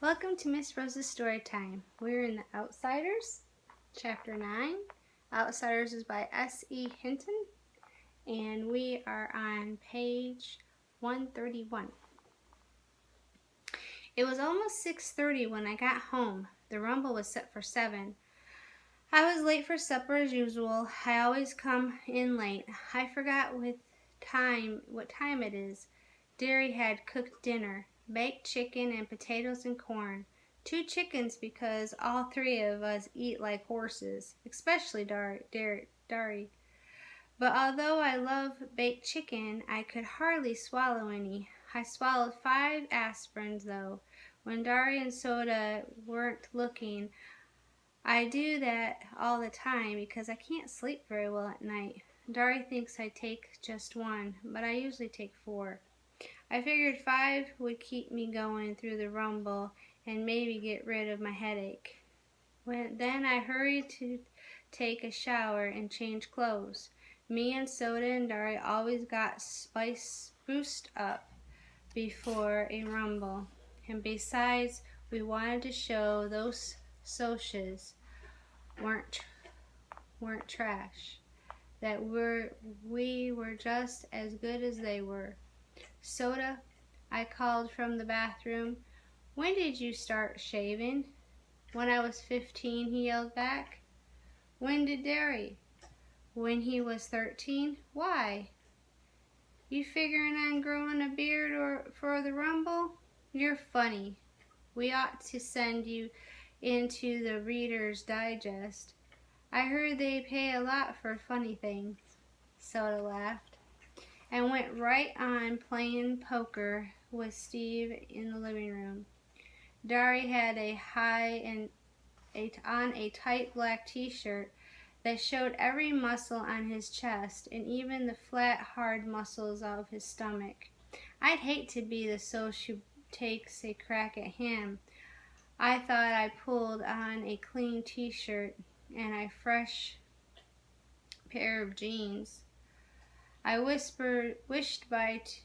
Welcome to Miss Rose's Story Time. We're in The Outsiders, Chapter 9. Outsiders is by S.E. Hinton, and we are on page 131. It was almost 6:30 when I got home. The rumble was set for 7. I was late for supper as usual. I always come in late. I forgot what time it is. Derry had cooked dinner, baked chicken and potatoes and corn. 2 chickens because all 3 of us eat like horses, especially Dari. But although I love baked chicken, I could hardly swallow any. I swallowed 5 aspirins though. When Dari and Soda weren't looking, I do that all the time because I can't sleep very well at night. Dari thinks I take just 1, but I usually take 4. I figured 5 would keep me going through the rumble and maybe get rid of my headache. Then I hurried to take a shower and change clothes. Me and Soda and Dari always got spruced up before a rumble. And besides, we wanted to show those socias weren't trash, that we were just as good as they were. Soda, I called from the bathroom. When did you start shaving? When I was 15, he yelled back. When did Derry? When he was 13. Why? You figuring on growing a beard or for the rumble? You're funny. We ought to send you into the Reader's Digest. I heard they pay a lot for funny things. Soda laughed and went right on playing poker with Steve in the living room. Dari had on a tight black t-shirt that showed every muscle on his chest and even the flat, hard muscles of his stomach. I'd hate to be the soc who takes a crack at him. I thought I pulled on a clean t-shirt and a fresh pair of jeans. I wished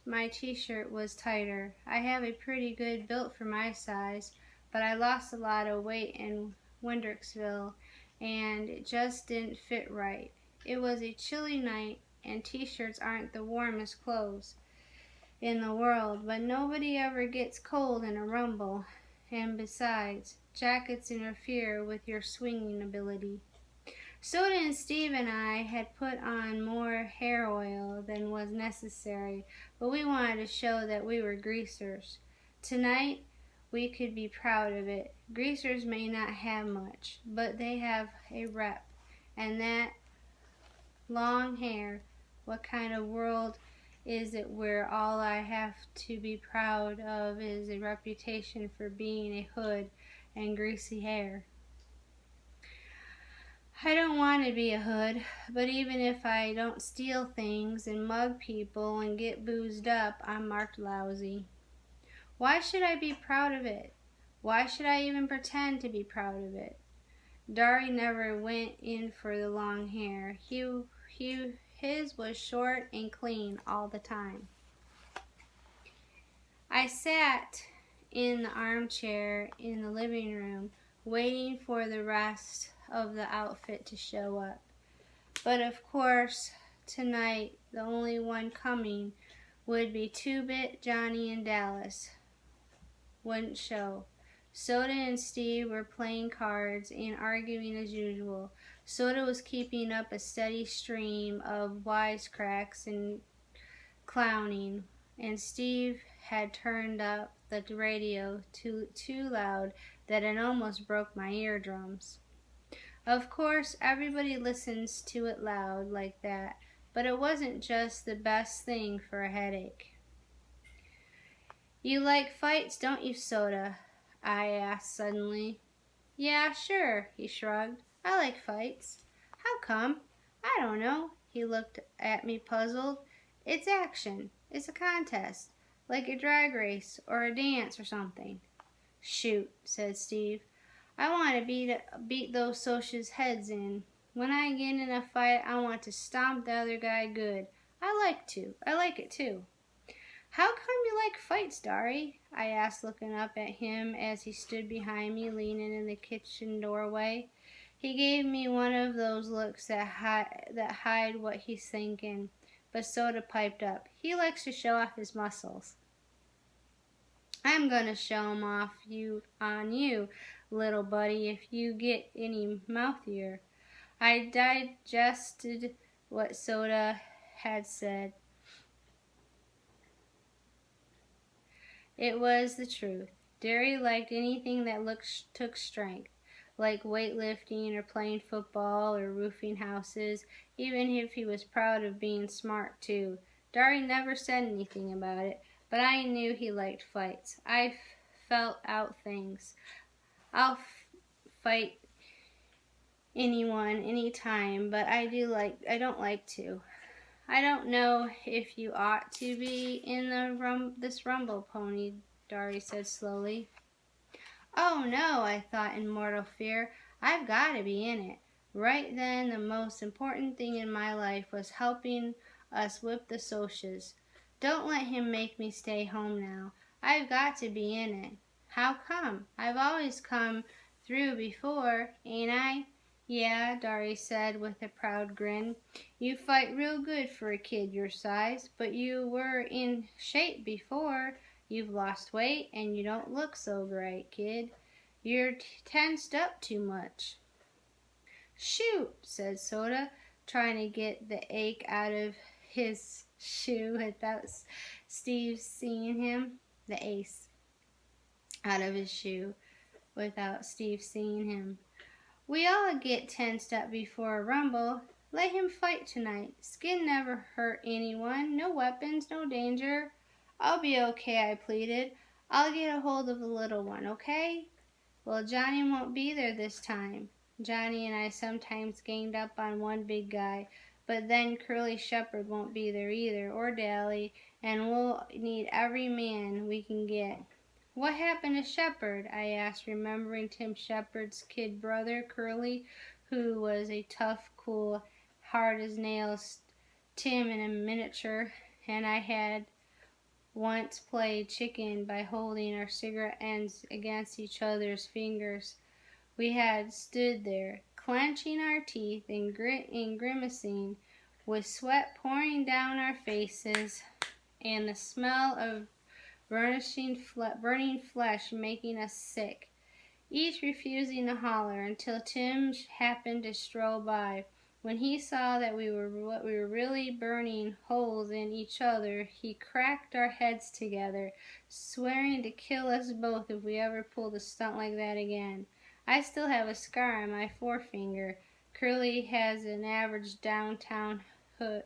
my t-shirt was tighter. I have a pretty good build for my size, but I lost a lot of weight in Windricksville, and it just didn't fit right. It was a chilly night, and t-shirts aren't the warmest clothes in the world, but nobody ever gets cold in a rumble, and besides, jackets interfere with your swinging ability. Soda and Steve and I had put on more hair oil than was necessary, but we wanted to show that we were greasers. Tonight, we could be proud of it. Greasers may not have much, but they have a rep. And that long hair, what kind of world is it where all I have to be proud of is a reputation for being a hood and greasy hair? I don't want to be a hood, but even if I don't steal things and mug people and get boozed up, I'm marked lousy. Why should I be proud of it? Why should I even pretend to be proud of it? Dari never went in for the long hair. His was short and clean all the time. I sat in the armchair in the living room, waiting for the rest of the outfit to show up. But of course, tonight, the only one coming would be 2-Bit, Johnny, and Dallas. Wouldn't show. Soda and Steve were playing cards and arguing as usual. Soda was keeping up a steady stream of wisecracks and clowning, and Steve had turned up the radio too loud that it almost broke my eardrums. Of course, everybody listens to it loud like that, but it wasn't just the best thing for a headache. You like fights, don't you, Soda? I asked suddenly. Yeah, sure, he shrugged. I like fights. How come? I don't know. He looked at me puzzled. It's action. It's a contest, like a drag race or a dance or something. Shoot, said Steve. I want to beat those socias' heads in. When I get in a fight, I want to stomp the other guy good. I like it too. How come you like fights, Dari? I asked, looking up at him as he stood behind me, leaning in the kitchen doorway. He gave me one of those looks that hide what he's thinking, but Soda piped up. He likes to show off his muscles. I'm gonna show 'em off on you, little buddy, if you get any mouthier. I digested what Soda had said. It was the truth. Derry liked anything that took strength, like weightlifting or playing football or roofing houses, even if he was proud of being smart too. Dari never said anything about it, but I knew he liked fights. Felt out things. Fight anyone, anytime, but I don't like to. I don't know if you ought to be in this rumble, Pony, Dari said slowly. Oh no, I thought in mortal fear. I've got to be in it. Right then, the most important thing in my life was helping us whip the Socs. Don't let him make me stay home now. I've got to be in it. How come? I've always come through before, ain't I? Yeah, Dari said with a proud grin. You fight real good for a kid your size, but you were in shape before. You've lost weight and you don't look so great, kid. You're tensed up too much. Shoot, said Soda, trying to get the ache out of his shoe without Steve seeing him. The ace out of his shoe without Steve seeing him. We all get tensed up before a rumble. Let him fight tonight. Skin never hurt anyone. No weapons, no danger. I'll be okay, I pleaded. I'll get a hold of the little one, okay? Well, Johnny won't be there this time. Johnny and I sometimes ganged up on one big guy, but then Curly Shepherd won't be there either, or Dally, and we'll need every man we can get. What happened to Shepherd? I asked, remembering Tim Shepherd's kid brother, Curly, who was a tough, cool, hard as nails Tim in a miniature, and I had once played chicken by holding our cigarette ends against each other's fingers. We had stood there, clenching our teeth and grimacing, with sweat pouring down our faces and the smell of burning flesh making us sick, each refusing to holler until Tim happened to stroll by. When he saw that we were really burning holes in each other, he cracked our heads together, swearing to kill us both if we ever pulled a stunt like that again. I still have a scar on my forefinger. Curly was an average downtown hood,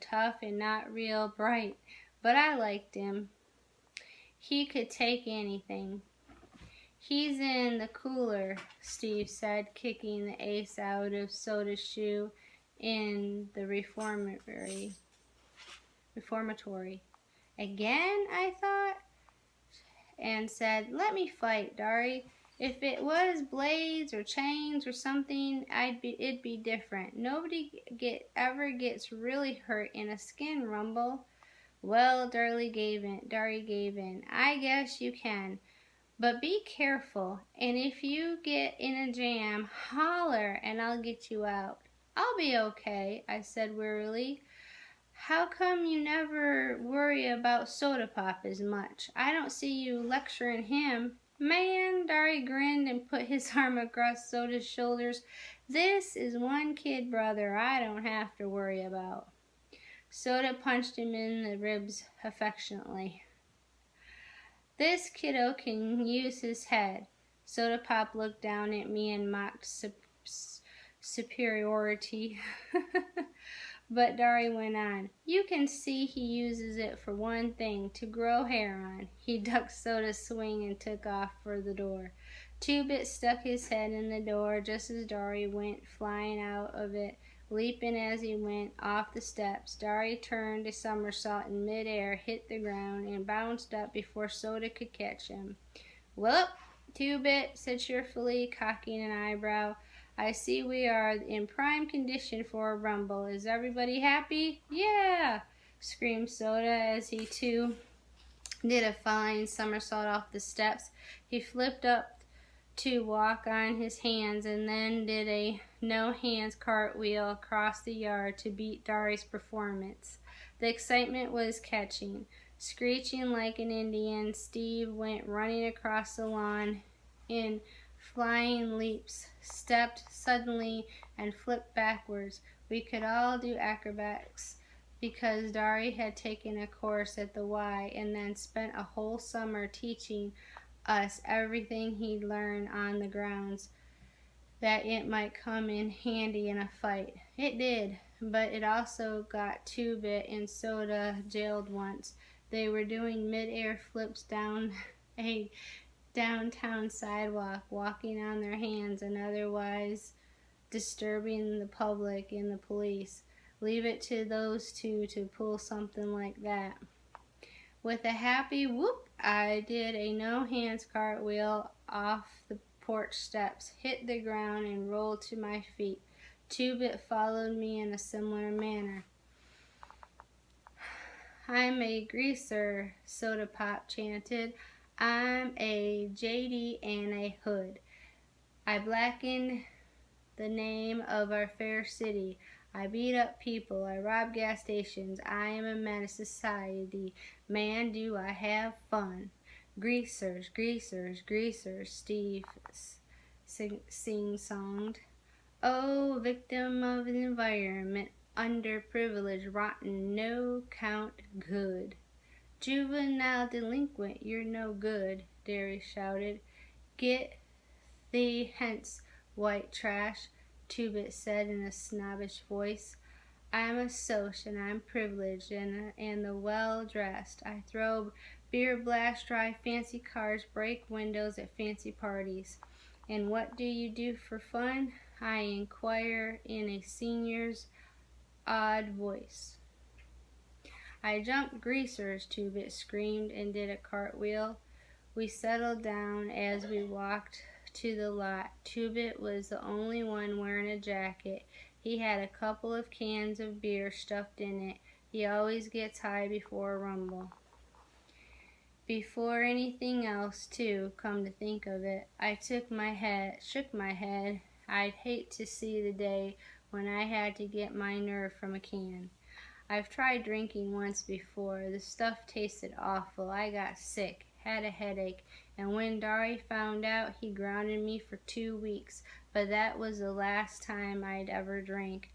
tough and not real bright, but I liked him. He could take anything. He's in the cooler, Steve said, kicking the ace out of Soda's shoe in the reformatory. Again, I thought, and said, let me fight, Dari. If it was blades or chains or something, it'd be different. Nobody ever gets really hurt in a skin rumble. Well, Dari gave in. I guess you can. But be careful, and if you get in a jam, holler and I'll get you out. I'll be okay, I said wearily. How come you never worry about Soda Pop as much? I don't see you lecturing him. Man, Dari grinned and put his arm across Soda's shoulders. This is one kid brother I don't have to worry about. Soda punched him in the ribs affectionately. This kiddo can use his head. Soda Pop looked down at me and mocked superiority. But Dari went on. You can see he uses it for one thing, to grow hair on. He ducked Soda's swing and took off for the door. Two-Bit stuck his head in the door just as Dari went flying out of it, leaping as he went off the steps. Dari turned a somersault in midair, hit the ground, and bounced up before Soda could catch him. Well, Two-Bit said cheerfully, cocking an eyebrow. I see we are in prime condition for a rumble. Is everybody happy? Yeah! screamed Soda as he too did a flying somersault off the steps. He flipped up to walk on his hands and then did a no-hands cartwheel across the yard to beat Dari's performance. The excitement was catching. Screeching like an Indian, Steve went running across the lawn in flying leaps, stepped suddenly, and flipped backwards. We could all do acrobatics because Dari had taken a course at the Y and then spent a whole summer teaching us everything he'd learned on the grounds that it might come in handy in a fight. It did, but it also got Two-Bit and Soda jailed once. They were doing mid-air flips down a downtown sidewalk, walking on their hands and otherwise disturbing the public and the police. Leave it to those two to pull something like that. With a happy whoop, I did a no-hands cartwheel off the porch steps, hit the ground, and rolled to my feet. Two-Bit followed me in a similar manner. I'm a greaser, Soda Pop chanted. I'm a JD and a hood. I blackened the name of our fair city. I beat up people. I rob gas stations. I am a man of society. Man, do I have fun. Greasers, greasers, greasers, Steve sing-songed. Oh, victim of the environment, underprivileged, rotten, no count good. Juvenile delinquent, you're no good, Derry shouted. Get thee hence, white trash, Two-Bit said in a snobbish voice. I'm a soch and I'm privileged and the well-dressed. I throw beer blasts, drive fancy cars, break windows at fancy parties. And what do you do for fun? I inquire in a senior's odd voice. I jumped greasers, Two-Bit screamed and did a cartwheel. We settled down as we walked to the lot. Two-Bit was the only one wearing a jacket. He had a couple of cans of beer stuffed in it. He always gets high before a rumble. Before anything else, too, come to think of it, I shook my head. I'd hate to see the day when I had to get my nerve from a can. I've tried drinking once before. The stuff tasted awful. I got sick, had a headache, and when Dari found out, he grounded me for 2 weeks, but that was the last time I'd ever drank.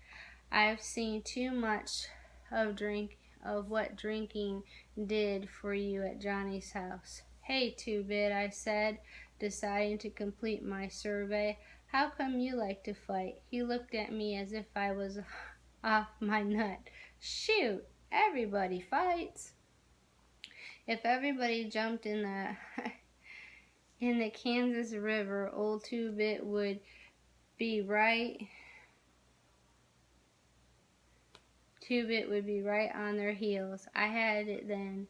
I've seen too much of what drinking did for you at Johnny's house. Hey, Two-Bit, I said, deciding to complete my survey. How come you like to fight? He looked at me as if I was off my nut. Shoot, everybody fights. If everybody jumped in the Kansas River, old Two-Bit would be right. Two-Bit would be right on their heels. I had it then.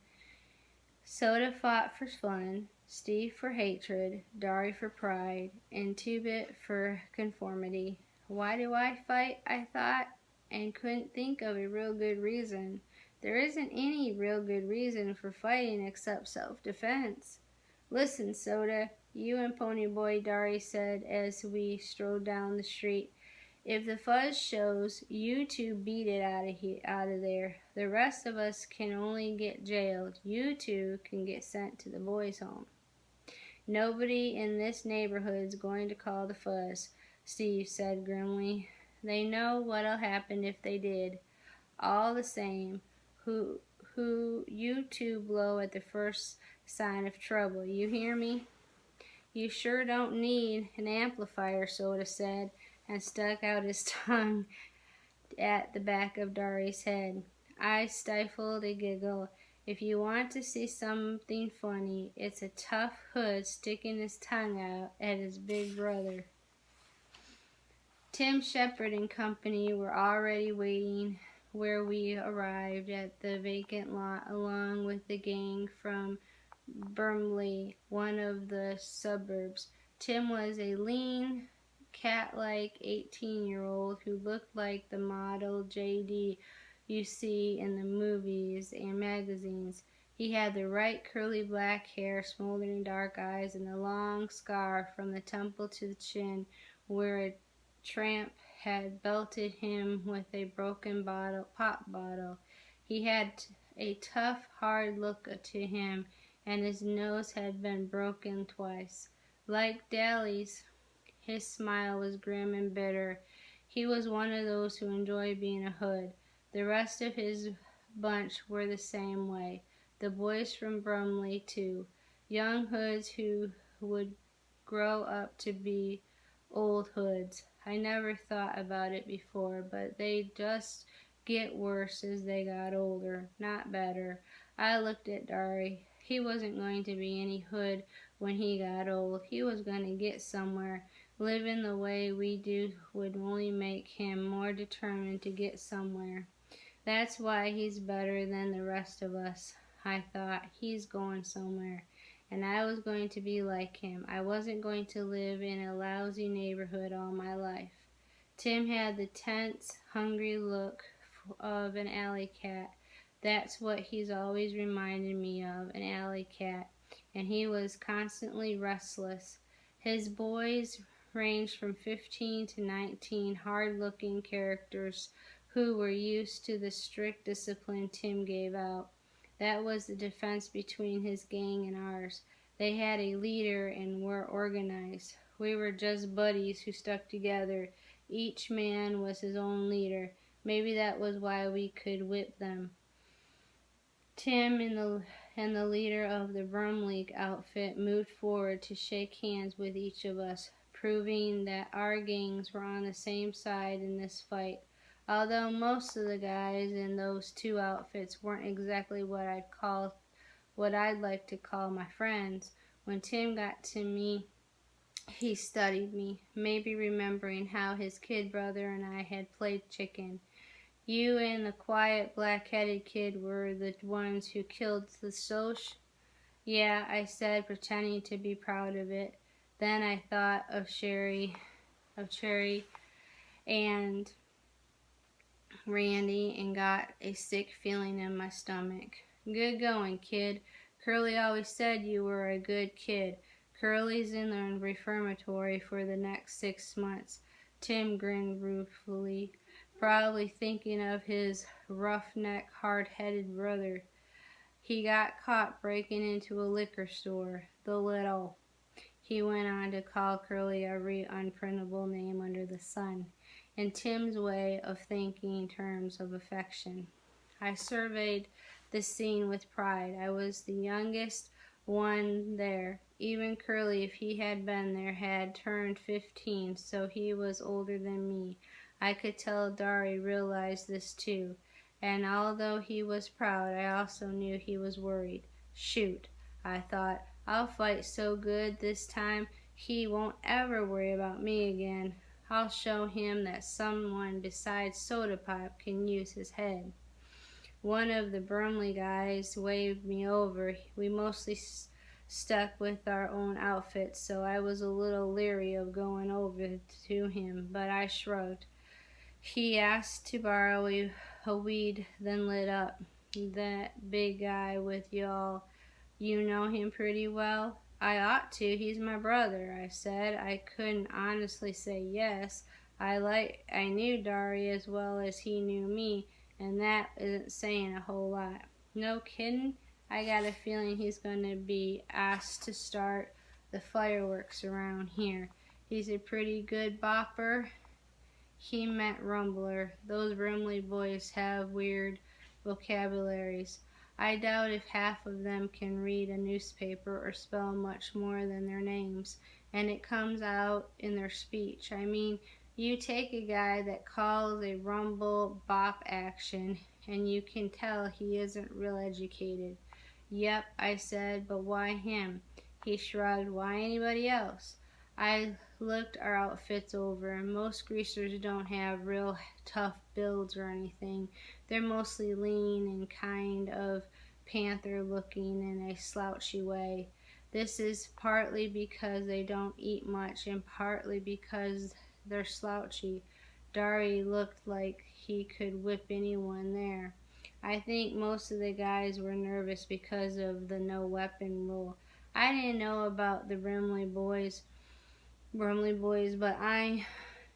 Soda fought for fun, Steve for hatred, Dari for pride, and Two-Bit for conformity. Why do I fight? I thought, and couldn't think of a real good reason. There isn't any real good reason for fighting except self-defense. Listen, Soda, you and Ponyboy, Dari said as we strode down the street. If the fuzz shows, you two beat it out of there. The rest of us can only get jailed. You two can get sent to the boys' home. Nobody in this neighborhood's going to call the fuzz, Steve said grimly. They know what'll happen if they did. All the same, who you two blow at the first sign of trouble. You hear me? You sure don't need an amplifier, Soda said, and stuck out his tongue at the back of Dari's head. I stifled a giggle. If you want to see something funny, it's a tough hood sticking his tongue out at his big brother. Tim Shepard and company were already waiting where we arrived at the vacant lot along with the gang from Burnley, one of the suburbs. Tim was a lean, cat-like 18-year-old who looked like the model JD you see in the movies and magazines. He had the right curly black hair, smoldering dark eyes, and a long scar from the temple to the chin where a tramp had belted him with a broken pop bottle. He had a tough, hard look to him, and his nose had been broken twice. Like Daly's, his smile was grim and bitter. He was one of those who enjoy being a hood. The rest of his bunch were the same way. The boys from Brumley, too. Young hoods who would grow up to be old hoods. I never thought about it before, but they just get worse as they got older, not better. I looked at Dari. He wasn't going to be any hood when he got old. He was going to get somewhere. Living the way we do would only make him more determined to get somewhere. That's why he's better than the rest of us. I thought, he's going somewhere, and I was going to be like him. I wasn't going to live in a lousy neighborhood all my life. Tim had the tense, hungry look of an alley cat. That's what he's always reminded me of, an alley cat, and he was constantly restless. His boys ranged from 15 to 19, hard-looking characters who were used to the strict discipline Tim gave out. That was the difference between his gang and ours. They had a leader and were organized. We were just buddies who stuck together. Each man was his own leader. Maybe that was why we could whip them. Tim and the leader of the Brumley outfit moved forward to shake hands with each of us, proving that our gangs were on the same side in this fight. Although most of the guys in those two outfits weren't exactly what I'd like to call my friends, when Tim got to me, he studied me, maybe remembering how his kid brother and I had played chicken. You and the quiet, black-headed kid were the ones who killed the Soch? Yeah, I said, pretending to be proud of it. Then I thought of Cherry and Randy and got a sick feeling in my stomach. Good going, kid. Curly always said you were a good kid. Curly's in the reformatory for the next 6 months. Tim grinned ruefully, probably thinking of his roughneck, hard-headed brother. He got caught breaking into a liquor store. The little... He went on to call Curly every unprintable name under the sun, in Tim's way of thinking in terms of affection. I surveyed the scene with pride. I was the youngest one there. Even Curly, if he had been there, had turned 15, so he was older than me. I could tell Dari realized this too, and although he was proud, I also knew he was worried. Shoot, I thought, I'll fight so good this time he won't ever worry about me again. I'll show him that someone besides Soda Pop can use his head. One of the Brumley guys waved me over. We mostly stuck with our own outfits, so I was a little leery of going over to him, but I shrugged. He asked to borrow a weed, then lit up. That big guy with y'all, you know him pretty well? I ought to. He's my brother, I said. I couldn't honestly say yes. I knew Dari as well as he knew me, and that isn't saying a whole lot. No kidding? I got a feeling he's going to be asked to start the fireworks around here. He's a pretty good bopper. He meant rumbler. Those Brimley boys have weird vocabularies. I doubt if half of them can read a newspaper or spell much more than their names, and it comes out in their speech. I mean, you take a guy that calls a rumble bop action, and you can tell he isn't real educated. Yep, I said, but why him? He shrugged. Why anybody else? I looked our outfits over, and most greasers don't have real tough builds or anything. They're mostly lean and kind of panther-looking in a slouchy way. This is partly because they don't eat much and partly because they're slouchy. Dari looked like he could whip anyone there. I think most of the guys were nervous because of the no weapon rule. I didn't know about the Brumley boys, but I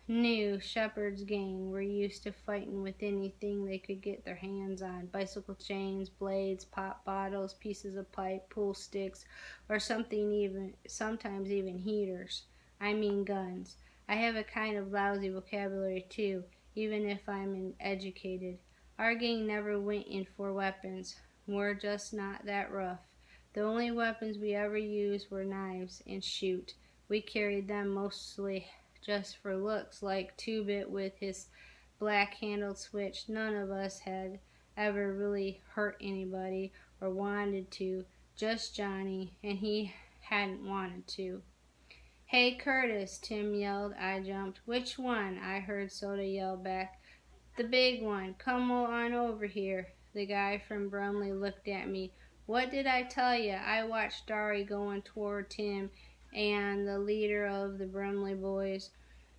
knew Shepard's gang were used to fighting with anything they could get their hands on: bicycle chains, blades, pop bottles, pieces of pipe, pool sticks, or sometimes even heaters. I mean guns. I have a kind of lousy vocabulary too, even if I'm educated. Our gang never went in for weapons. We're just not that rough. The only weapons we ever used were knives and shoot. We carried them mostly just for looks, like Two-Bit with his black-handled switch. None of us had ever really hurt anybody or wanted to, just Johnny, and he hadn't wanted to. "Hey, Curtis," Tim yelled. I jumped. "Which one?" I heard Soda yell back. "The big one. Come on over here." The guy from Brumley looked at me. "What did I tell you?" I watched Dari going toward Tim and the leader of the Brumley boys.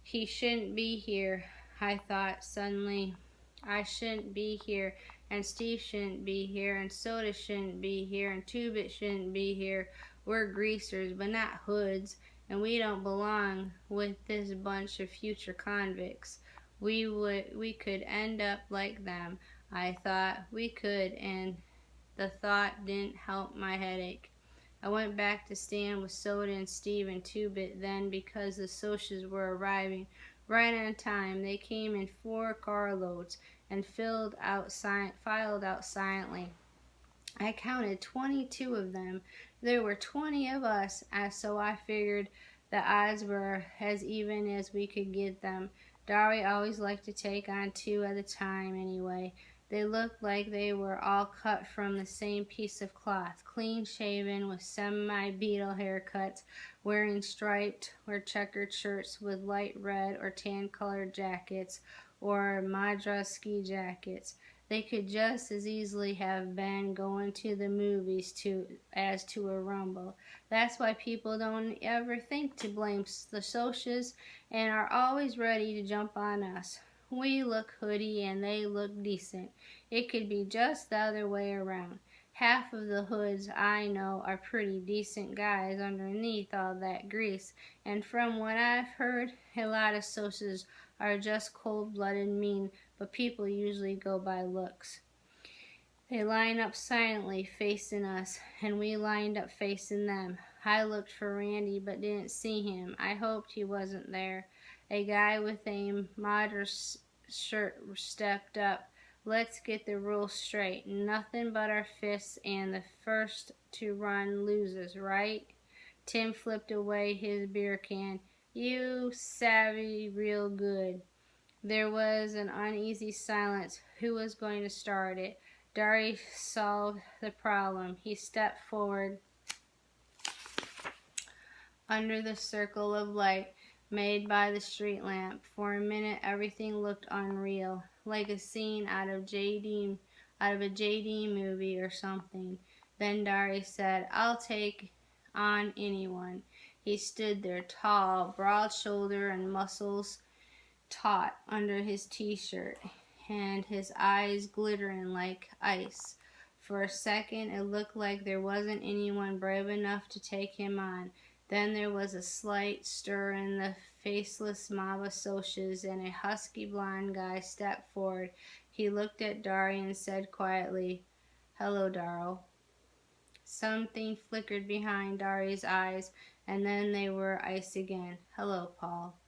He shouldn't be here, I thought suddenly. I shouldn't be here, and Steve shouldn't be here, and Soda shouldn't be here, and Two-Bit shouldn't be here. We're greasers, but not hoods, and we don't belong with this bunch of future convicts. We could end up like them. I thought we could, and the thought didn't help my headache. I went back to stand with Soda and Steve and Two-Bit then, because the Socias were arriving right on time. They came in 4 carloads and filed out silently. I counted 22 of them. There were 20 of us, so I figured the odds were as even as we could get them. Dari always liked to take on 2 at a time anyway. They looked like they were all cut from the same piece of cloth, clean shaven, with semi-beetle haircuts, wearing striped or checkered shirts with light red or tan-colored jackets, or madras ski jackets. They could just as easily have been going to the movies as to a rumble. That's why people don't ever think to blame the Socias, and are always ready to jump on us. We look hoody and they look decent. It could be just the other way around. Half of the hoods I know are pretty decent guys underneath all that grease, and from what I've heard, a lot of Socias are just cold-blooded mean, but people usually go by looks. They lined up silently, facing us, and we lined up facing them. I looked for Randy, but didn't see him. I hoped he wasn't there. A guy with a Madras shirt stepped up. "Let's get the rules straight. Nothing but our fists, and the first to run loses, right?" Tim flipped away his beer can. "You savvy real good." There was an uneasy silence. Who was going to start it? Dari solved the problem. He stepped forward under the circle of light made by the street lamp. For a minute everything looked unreal, like a scene out of a JD movie or something. Then Dari said, "I'll take on anyone." He stood there, tall, broad-shouldered, and muscles taut under his t-shirt, and his eyes glittering like ice. For a second it looked like there wasn't anyone brave enough to take him on. Then there was a slight stir in the faceless mob of Socias, and a husky blond guy stepped forward. He looked at Dari and said quietly, "Hello, Darrell." Something flickered behind Dari's eyes, and then they were ice again. "Hello, Paul."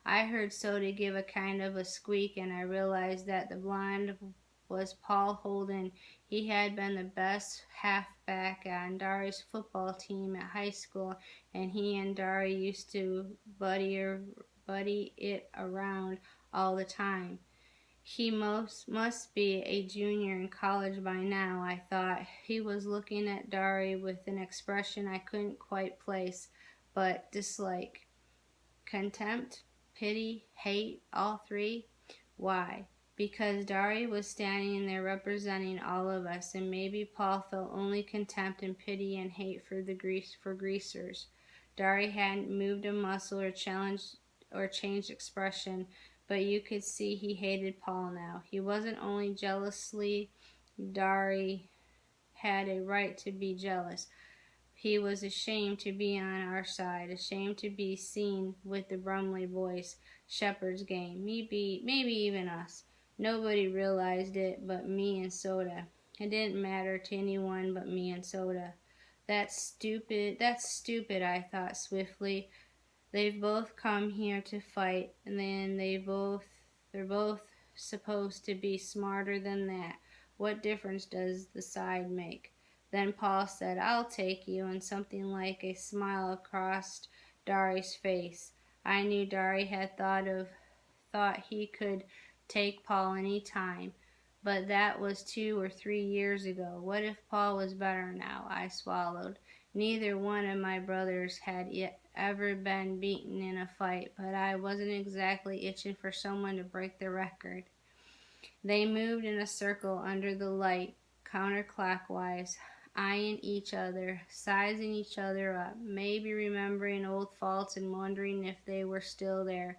I heard Soda give a kind of a squeak, and I realized that the blonde was Paul Holden. He had been the best halfback on Dari's football team at high school, and he and Dari used to buddy it around all the time. He must be a junior in college by now, I thought. He was looking at Dari with an expression I couldn't quite place, but dislike. Contempt, pity, hate, all 3? Why? Because Dari was standing there representing all of us, and maybe Paul felt only contempt and pity and hate for greasers. Dari hadn't moved a muscle or changed expression, but you could see he hated Paul now. He wasn't only jealously Dari had a right to be jealous. He was ashamed to be on our side, ashamed to be seen with the Brumley boys, Shepherd's gang, maybe even us. Nobody realized it but me and Soda. It didn't matter to anyone but me and Soda. That's stupid, I thought swiftly. They've both come here to fight, and then they're both supposed to be smarter than that. What difference does the side make? Then Paul said, I'll take you, and something like a smile crossed Dari's face. I knew Dari had thought he could take Paul any time, but that was 2 or 3 years ago. What if Paul was better now? I swallowed. Neither one of my brothers had yet ever been beaten in a fight, but I wasn't exactly itching for someone to break the record. They moved in a circle under the light, counterclockwise, eyeing each other, sizing each other up, maybe remembering old faults and wondering if they were still there.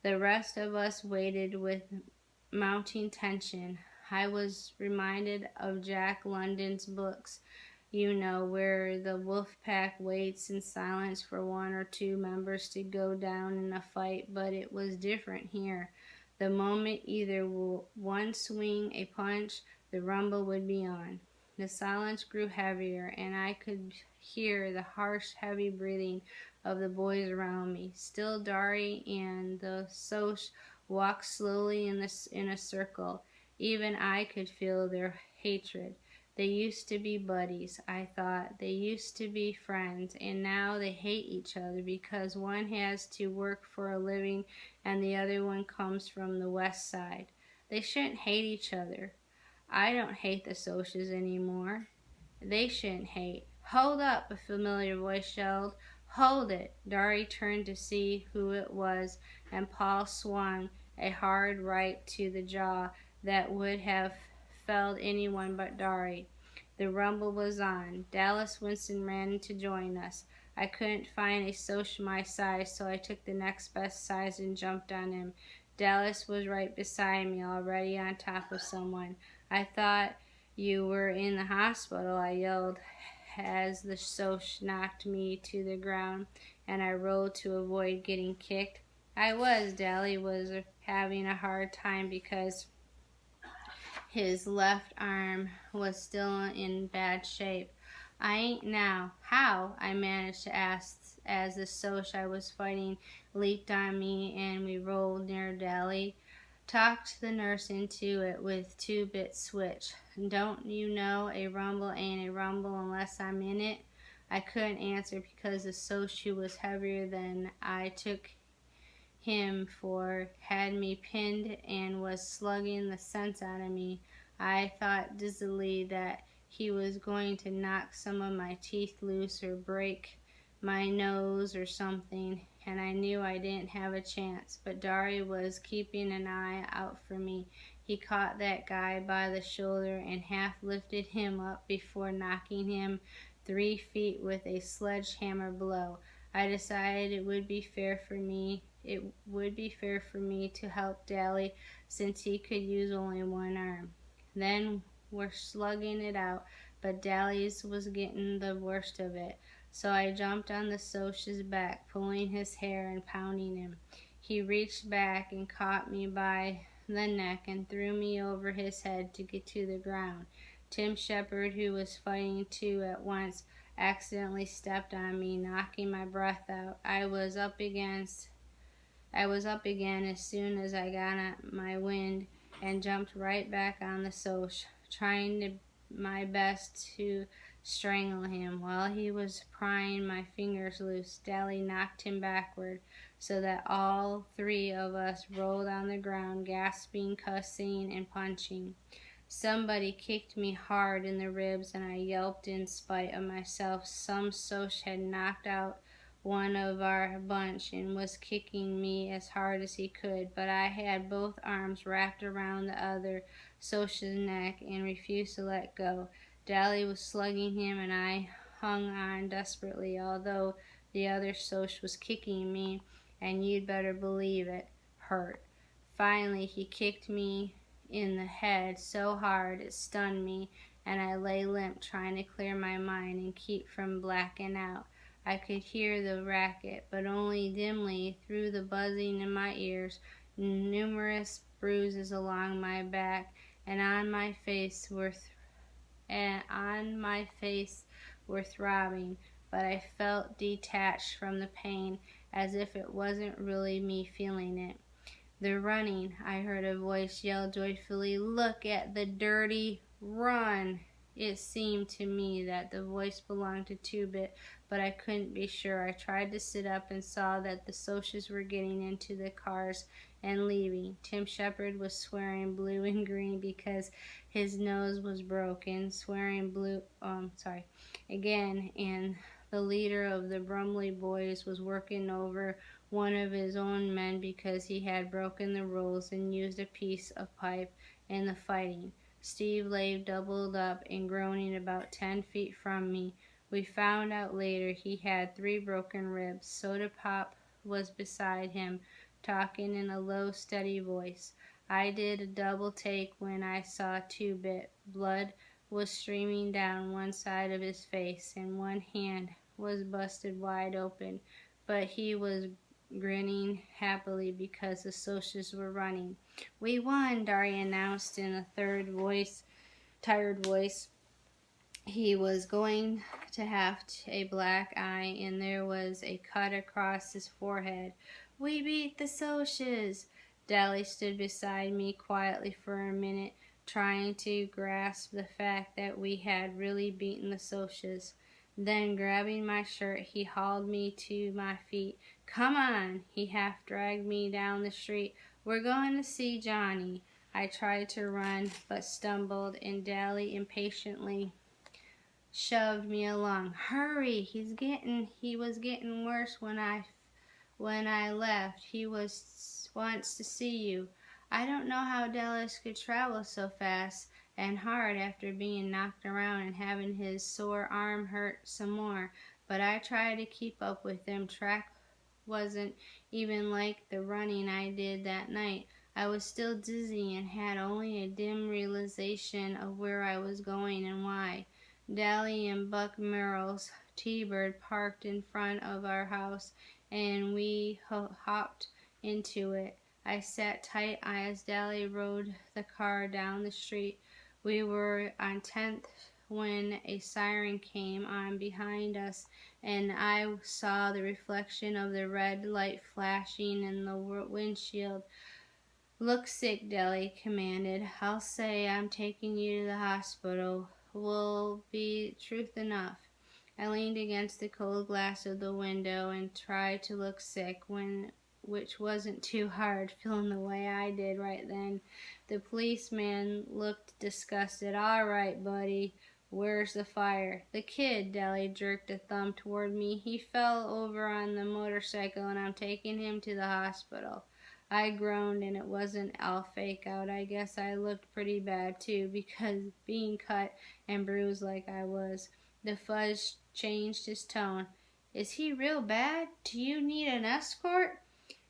The rest of us waited with mounting tension. I was reminded of Jack London's books, where the wolf pack waits in silence for one or two members to go down in a fight, but it was different here. The moment either one swing a punch, the rumble would be on. The silence grew heavier, and I could hear the harsh, heavy breathing of the boys around me. Still Dari and the Soch walked slowly in a circle. Even I could feel their hatred. They used to be buddies, I thought. They used to be friends, and now they hate each other because one has to work for a living and the other one comes from the west side. They shouldn't hate each other. I don't hate the Socs anymore. They shouldn't hate. Hold up, a familiar voice yelled. Hold it. Dari turned to see who it was, and Paul swung a hard right to the jaw that would have felled anyone but Dari. The rumble was on. Dallas Winston ran to join us. I couldn't find a Soc my size, so I took the next best size and jumped on him. Dallas was right beside me, already on top of someone. I thought you were in the hospital, I yelled as the Soc knocked me to the ground, and I rolled to avoid getting kicked. I was. Dally was having a hard time because his left arm was still in bad shape. I ain't now. How? I managed to ask as the Soc I was fighting leaped on me and we rolled near Dally. Talked the nurse into it with two-bit switch. Don't you know a rumble ain't a rumble unless I'm in it? I couldn't answer because the Soc who was heavier than I took him for had me pinned and was slugging the sense out of me. I thought dizzily that he was going to knock some of my teeth loose or break my nose or something, and I knew I didn't have a chance. But Dari was keeping an eye out for me. He caught that guy by the shoulder and half lifted him up before knocking him 3 feet with a sledgehammer blow. I decided it would be fair for me to help Dally since he could use only one arm. Then we're slugging it out, but Dally's was getting the worst of it. So I jumped on the Soc's back, pulling his hair and pounding him. He reached back and caught me by the neck and threw me over his head to get to the ground. Tim Shepherd, who was fighting too at once, accidentally stepped on me, knocking my breath out. I was up again as soon as I got my wind and jumped right back on the Soc, trying my best to strangle him. While he was prying my fingers loose, Dally knocked him backward so that all 3 of us rolled on the ground, gasping, cussing, and punching. Somebody kicked me hard in the ribs, and I yelped in spite of myself. Some Soc had knocked out one of our bunch and was kicking me as hard as he could, but I had both arms wrapped around the other Soc's neck and refused to let go. Dally was slugging him, and I hung on desperately, although the other Soc was kicking me, and you'd better believe it hurt. Finally, he kicked me in the head so hard it stunned me, and I lay limp trying to clear my mind and keep from blacking out. I could hear the racket, but only dimly through the buzzing in my ears. Numerous bruises along my back and on my face were throbbing, but I felt detached from the pain, as if it wasn't really me feeling it. "They're running," I heard a voice yell joyfully. "Look at the dirty run!" It seemed to me that the voice belonged to Two-Bit, but I couldn't be sure. I tried to sit up and saw that the Socias were getting into the cars and leaving. Tim Shepard was swearing blue and green because his nose was broken, swearing again, and the leader of the Brumley boys was working over one of his own men because he had broken the rules and used a piece of pipe in the fighting. Steve lay doubled up and groaning about 10 feet from me. We found out later he had 3 broken ribs. Soda Pop was beside him, talking in a low, steady voice. I did a double take when I saw Two-Bit. Blood was streaming down one side of his face, and one hand was busted wide open, but he was grinning happily because the Socias were running. "We won," Dari announced in a tired voice. He was going to have a black eye, and there was a cut across his forehead. "We beat the Socias." Dally stood beside me quietly for a minute, trying to grasp the fact that we had really beaten the Socias. Then, grabbing my shirt, he hauled me to my feet. "Come on!" He half dragged me down the street. "We're going to see Johnny." I tried to run, but stumbled, and Dally impatiently shoved me along. "Hurry! He was getting worse when I left. He wants to see you." I don't know how Dallas could travel so fast and hard after being knocked around and having his sore arm hurt some more, but I tried to keep up with him. Track wasn't even like the running I did that night. I was still dizzy and had only a dim realization of where I was going and why. Dally and Buck Merrill's T-Bird parked in front of our house, and we hopped into it. I sat tight as Dally rode the car down the street. We were on 10th when a siren came on behind us, and I saw the reflection of the red light flashing in the windshield. "Look sick," Deli commanded. "I'll say I'm taking you to the hospital. Will be truth enough." I leaned against the cold glass of the window and tried to look sick, which wasn't too hard, feeling the way I did right then. The policeman looked disgusted. "All right, buddy. Where's the fire?" "The kid," Deli jerked a thumb toward me. "He fell over on the motorcycle, and I'm taking him to the hospital." I groaned, and it wasn't all fake out. I guess I looked pretty bad too, because being cut and bruised like I was. The fuzz changed his tone. "Is he real bad? Do you need an escort?"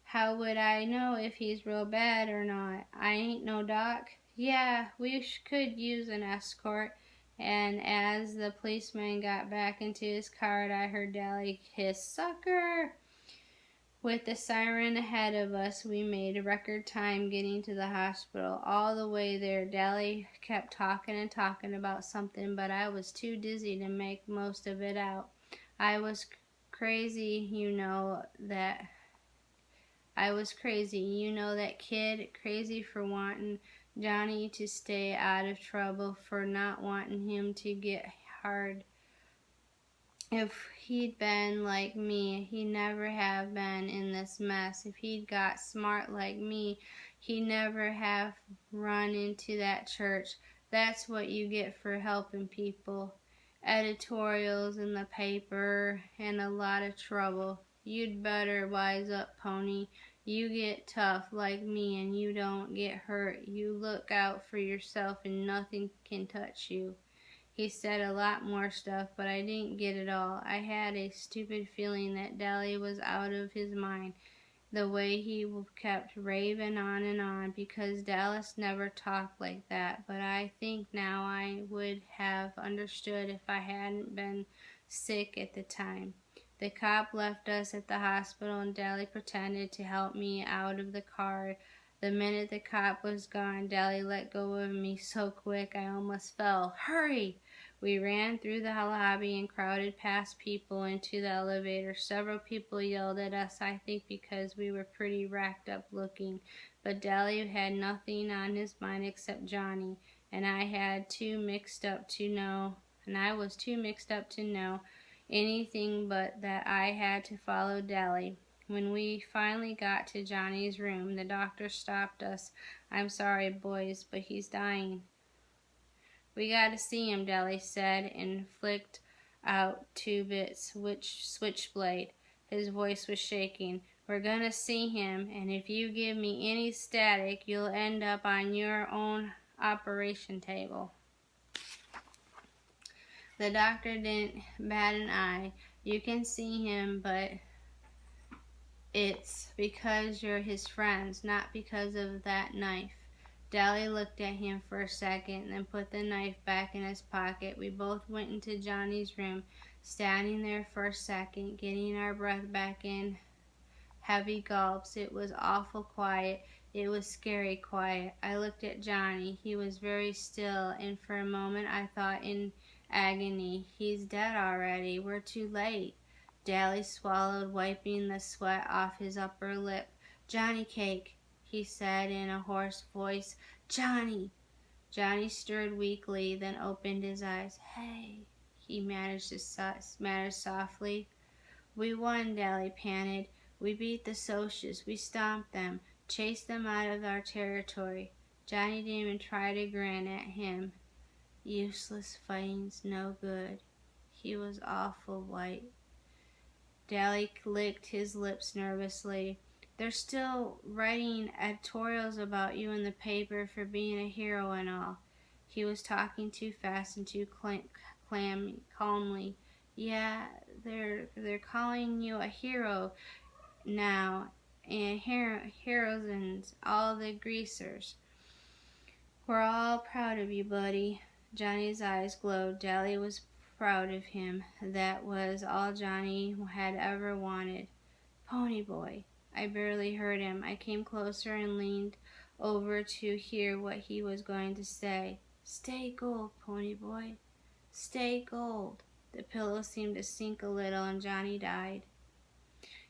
"How would I know if he's real bad or not? I ain't no doc." "Yeah, we could use an escort." And as the policeman got back into his car, I heard Dally hiss, "Sucker!" With the siren ahead of us, we made record time getting to the hospital. All the way there, Dally kept talking and talking about something, but I was too dizzy to make most of it out. I was crazy, that kid, crazy for wanting Johnny to stay out of trouble, for not wanting him to get hard. If he'd been like me, he'd never have been in this mess. If he'd got smart like me, he'd never have run into that church. That's what you get for helping people. Editorials in the paper and a lot of trouble. You'd better wise up, pony. You get tough like me and you don't get hurt. You look out for yourself and nothing can touch you. He said a lot more stuff, but I didn't get it all. I had a stupid feeling that Dally was out of his mind, the way he kept raving on and on, because Dallas never talked like that, but I think now I would have understood if I hadn't been sick at the time. The cop left us at the hospital and Dally pretended to help me out of the car. The minute the cop was gone, Dally let go of me so quick I almost fell. Hurry! We ran through the lobby and crowded past people into the elevator. Several people yelled at us, I think because we were pretty racked up looking. But Dally had nothing on his mind except Johnny, and I was too mixed up to know anything but that I had to follow Dally. When we finally got to Johnny's room, the doctor stopped us. I'm sorry, boys, but he's dying. We got to see him, Dally said, and flicked out 2-bit switchblade. His voice was shaking. We're gonna see him, and if you give me any static, you'll end up on your own operation table. The doctor didn't bat an eye. You can see him, but it's because you're his friends, not because of that knife. Dally looked at him for a second, then put the knife back in his pocket. We both went into Johnny's room, standing there for a second, getting our breath back in heavy gulps. It was awful quiet. It was scary quiet. I looked at Johnny. He was very still, and for a moment I thought in agony, he's dead already. We're too late. Dally swallowed, wiping the sweat off his upper lip. Johnny cake, he said in a hoarse voice. Johnny! Johnny stirred weakly, then opened his eyes. Hey, he managed softly. We won, Dally panted. We beat the Socias. We stomped them, chased them out of our territory. Johnny didn't even try to grin at him. Useless fighting's no good. He was awful white. Dally licked his lips nervously. They're still writing editorials about you in the paper for being a hero and all. He was talking too fast and too calmly. Yeah, they're calling you a hero now, and heroes and all the greasers. We're all proud of you, buddy. Johnny's eyes glowed. Dally was proud of him. That was all Johnny had ever wanted. Pony boy. I barely heard him. I came closer and leaned over to hear what he was going to say. Stay gold, pony boy. Stay gold. The pillow seemed to sink a little and Johnny died.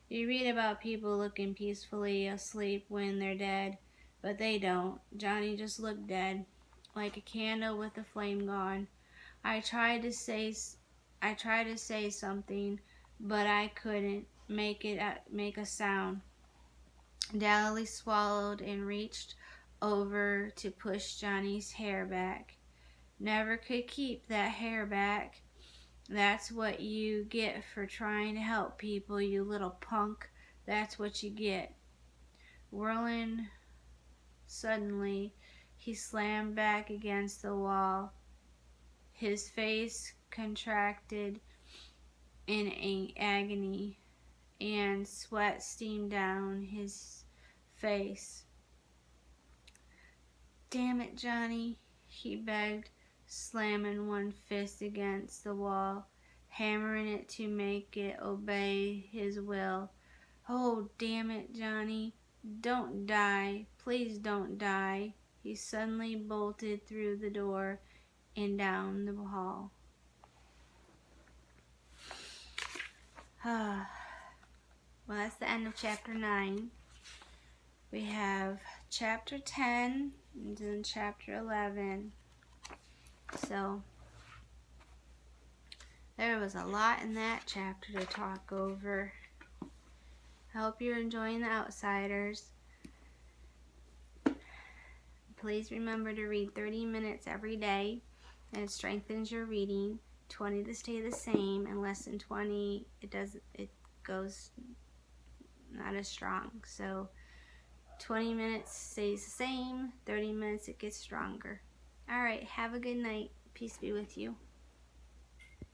You read about people looking peacefully asleep when they're dead, but they don't. Johnny just looked dead, like a candle with the flame gone. I tried to say something, but I couldn't make a sound. Dally swallowed and reached over to push Johnny's hair back. Never could keep that hair back. That's what you get for trying to help people, you little punk. That's what you get. Whirling suddenly, he slammed back against the wall. His face contracted in agony, and sweat steamed down his face. Damn it, Johnny, he begged, slamming one fist against the wall, hammering it to make it obey his will. Oh, damn it, Johnny. Don't die. Please don't die. He suddenly bolted through the door and down the hall. Well, that's the end of chapter 9. We have chapter 10 and then chapter 11. So, there was a lot in that chapter to talk over. I hope you're enjoying The Outsiders. Please remember to read 30 minutes every day, and it strengthens your reading. 20 to stay the same, and less than 20, it goes not as strong. So 20 minutes stays the same, 30 minutes it gets stronger. All right, have a good night. Peace be with you.